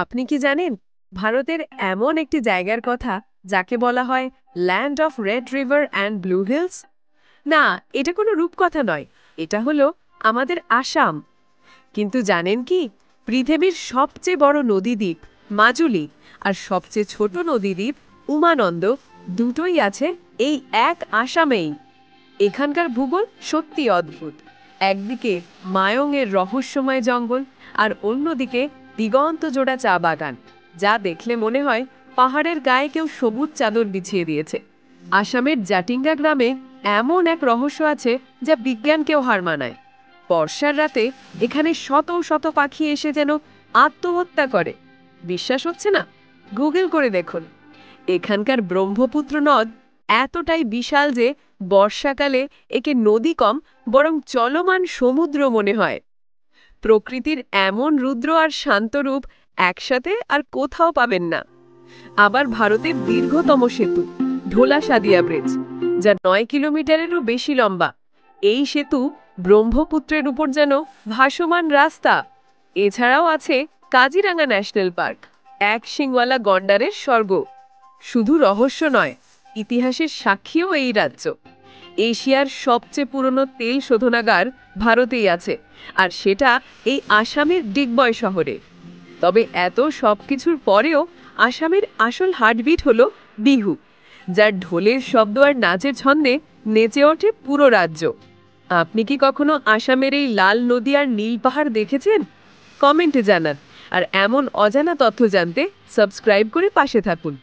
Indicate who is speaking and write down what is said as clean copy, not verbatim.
Speaker 1: আপনি কি জানেন ভারতের এমন একটি জায়গার কথা যাকে বলা হয় land of red river and blue hills? না, এটা কোনো রূপকথা নয়। এটা হলো আমাদের আসাম। কিন্তু জানেন কি, পৃথিবীর সবচেয়ে বড় নদীদ্বীপ মাজুলি আর সবচেয়ে ছোট নদীদ্বীপ উমানন্দ দুটোই আছে এই এক আসামেই। এখানকার ভূগোল সত্যি অদ্ভুত। একদিকে মায়ংয়ের রহস্যময় জঙ্গল আর অন্যদিকে দিগন্ত জোড়া চা বাগান, যা দেখলে মনে হয় পাহাড়ের গায়ে কেউ সবুজ চাদর বিছিয়ে দিয়েছে। আসামের জাটিঙ্গা গ্রামে এমন এক রহস্য আছে যা বিজ্ঞানকেও হার মানায়। বর্ষার রাতে এখানে শত শত পাখি এসে যেন আত্মহত্যা করে। বিশ্বাস হচ্ছে না? গুগল করে দেখুন। এখানকার ব্রহ্মপুত্র নদ এতটাই বিশাল যে বর্ষাকালে একে নদী কম বরং চলমান সমুদ্র মনে হয়। প্রকৃতির এমন রুদ্র আর শান্ত রূপ একসাথে আর কোথাও পাবেন না। আবার ভারতের দীর্ঘতম সেতু ঢোলা সাদিয়া ব্রিজ, যা 9 কিলোমিটারেরও বেশি লম্বা। এই সেতু ব্রহ্মপুত্রের উপর যেন ভাসমান রাস্তা। এছাড়াও আছে কাজিরাঙ্গা ন্যাশনাল পার্ক, এক শিংওয়ালা গন্ডারের স্বর্গ। শুধু রহস্য নয়, ইতিহাসের সাক্ষীও এই রাজ্য। এশিয়ার সবচেয়ে পুরনো তেল শোধনাগার ভারতেই আছে, আর সেটা এই আসামের ডিগবয় শহরে। তবে এত সবকিছুর পরেও আসামের আসল হার্টবিট হলো বিহু, যার ঢোলের শব্দ আর নাচের ছন্দে নেচে ওঠে পুরো রাজ্য। আপনি কি কখনো আসামের এই লাল নদী আর নীল পাহাড় দেখেছেন? কমেন্টে জানান। আর এমন অজানা তথ্য জানতে সাবস্ক্রাইব করে পাশে থাকুন।